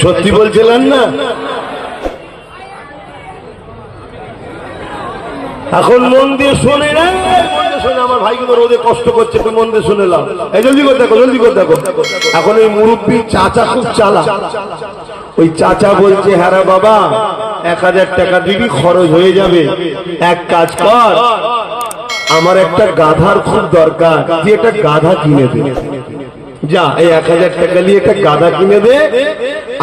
সত্যি বলছিলেন না? এখন মন দিয়ে শোনে না, আমার ভাই কিন্তু রোদে কষ্ট করছে, তুই মন দিয়ে শুনে নাও। এই জলদি করে দেখো, জলদি করে দেখো। এখন ওই মুরব্বী চাচা খুব চালা, ওই চাচা বলছে, হ্যাঁ রে বাবা 1000 টাকা দিবি, খরচ হয়ে যাবে। এক কাজ কর, আমার একটা গাধার খুব দরকার, তুই একটা গাধা কিনে দে। যা, এই 1000 টাকা নিয়ে একটা গাধা কিনে দে,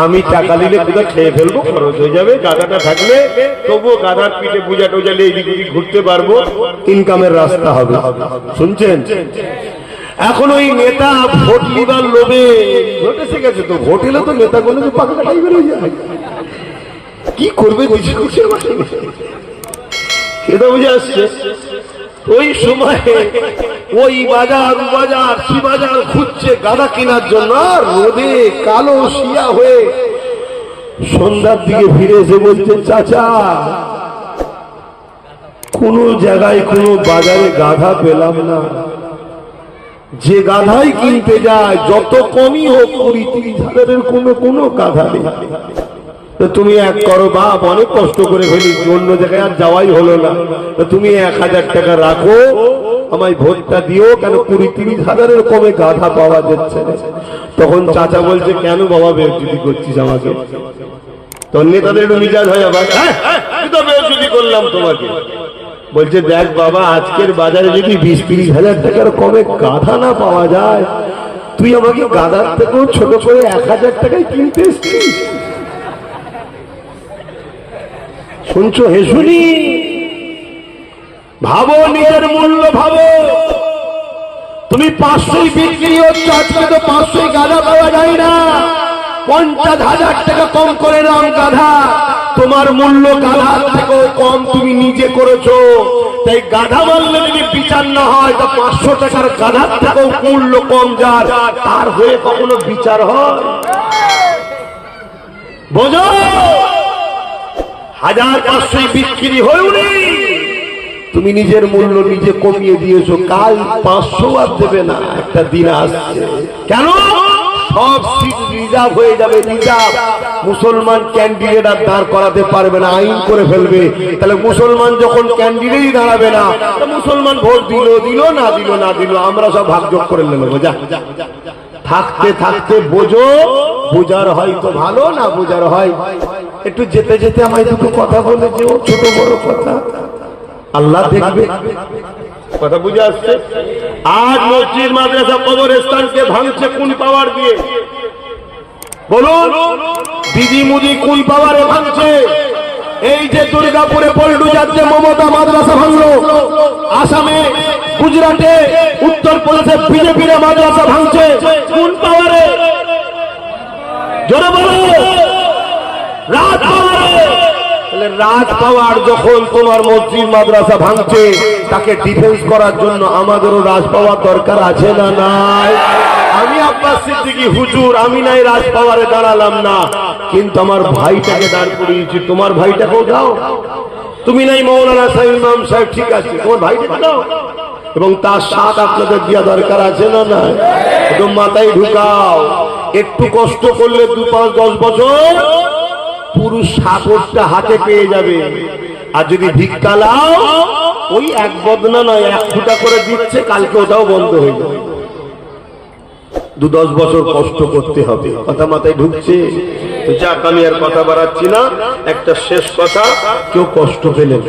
আমি টাকা নিলে কোথাও খেয়ে ফেলবো, খরচ হয়ে যাবে। গাধাটা থাকলে তবুও গাধার পিঠে পূজা টোজালে এইদিক ওদিক ঘুরতে পারবো, ইনকামের রাস্তা হবে। শুনছেন? এখন ওই নেতা ভোট লিবার লোভে, ভোট এসে গেছে তো, ভোট এলে তো নেতা গুলো পাকা কাটাই বেরিয়ে যায়, কি করবে এটা বুঝে আসছে। ওই সময় ওই বাজার বাজার খুঁজছে গাধা কেনার জন্য, রোদে কালো শিয়া হয়ে সন্ধ্যার দিকে ফিরে এসে বলছে, চাচা কোন জায়গায় কোন বাজারে গাধা পেলাম না, যে গাধাই কিনতে যায় যত কমই হোক 20-30 হাজারের কোনো গাধা নেই। তুমি এক করো বাপ, অনেক কষ্ট করে ফেলি, অন্য জায়গায় আর যাওয়াই হলো না, তুমি 1000 টাকা রাখো, আমায় ভোটটা দিও, কেন 20-30 হাজারের কমে গাধা পাওয়া যাচ্ছে না। তখন চাচা বলছে, কেন বাবা বেয়াদবি করছিস আমাকে? তোর নেতাদের একটু মিজাজ হয়, বেয়াদবি করলাম তোমাকে। বলছে, দেখ বাবা, আজকের বাজারে যদি 20-30 হাজার টাকার কমে গাধা না পাওয়া যায়, তুই আমাকে গাধার থেকেও ছোট করে 1000 টাকায় কিনতে এসছিস। শুনছো? হেসুনি ভাবো, নিজের মূল্য ভাবো। তুমি 500 বিক্রি হচ্ছে, আজকে তো 500 গাধা পাওয়া যায় না, 50,000 টাকা কম করে নাম গাধা। তোমার মূল্য গাধার থেকেও কম তুমি নিজে করেছো, তাই গাধা মারলে যদি বিচার না হয়, তা 500 টাকার গাধার থেকেও মূল্য কম যার, তার হয়ে কখনো বিচার হয়? বোঝো, 1500 বিক্রি হয়নি, তুমি নিজের মূল্য নিজে কমিয়ে দিয়েছো, কাল 500 আর দেবে না। একটা দিন আসছে, কেন সব সিট রিজার্ভ হয়ে যাবে, রিজার্ভ। মুসলমান ক্যান্ডিডেট আর দাঁড় করাতে পারবে না, আইন করে ফেলবে। তাহলে মুসলমান যখন ক্যান্ডিডেটই দাঁড়াবে না, মুসলমান ভোট দিল না দিল, আমরা সব ভাগযোগ করে নেবো। যা, থাকতে থাকতে বোঝো, বোঝার হয় তো ভালো, না বোঝার হয় একটু যেতে যেতে আমায় দুটো কথা বলে যে, ও ছোট বড় কথা আল্লাহ দেখবে। কথা বুঝে আসছে? আজ মসজিদ মাদ্রাসা কবরস্থানকে ভাঙছে কোন পাওয়ার দিয়ে? বলুন, দিদি মুদি কোন পাওয়ারে ভাঙছে? এই যে দুর্গাপুরে পল্টু যাচ্ছে, মমতা মাদ্রাসা ভাঙলো, আসামে, গুজরাটে, উত্তরপ্রদেশে বিজেপির মাদ্রাসা ভাঙছে কোন পাওয়ারে? জোরে বলো, রাজ পাওয়ারে। রাজ পাওয়ার যখন তোমার মসজিদ মাদ্রাসা ভাঙছে, তাকে ডিফেন্স করার জন্য আমাদেরও রাজ পাওয়ার দরকার আছে না নাই? আমি আব্বাস সিদ্দিকী হুজুর, আমি নাই রাজ পাওয়ারে দাঁড়ালাম না, কিন্তু আমার ভাইটাকে দাঁড় করিয়েছি। তোমার ভাইটাকেও দাও। তুমি নাই মৌলানা সাহেব, ইমাম সাহেব, ঠিক আছে, তোমার ভাইটাকে দাও, এবং তার সাথ আপনাদের দেওয়া দরকার আছে না না? একদম মাথায় ঢুকাও। একটু কষ্ট করলে 2-5-10 বছর পুরো সাগরটা হাতে পেয়ে যাবে। আর যদি ভিক্ষা লাও, ওই এক বদনা নয়, 1 ফুটা করে দিচ্ছে, কালকে ওটাও বন্ধ হয়ে যাবে। 2-10 বছর কষ্ট করতে হবে। কথা মাথায় ঢুকছে? যাক, আমি আর কথা বাড়াচ্ছি না, একটা শেষ কথা, কেউ কষ্ট পেলেন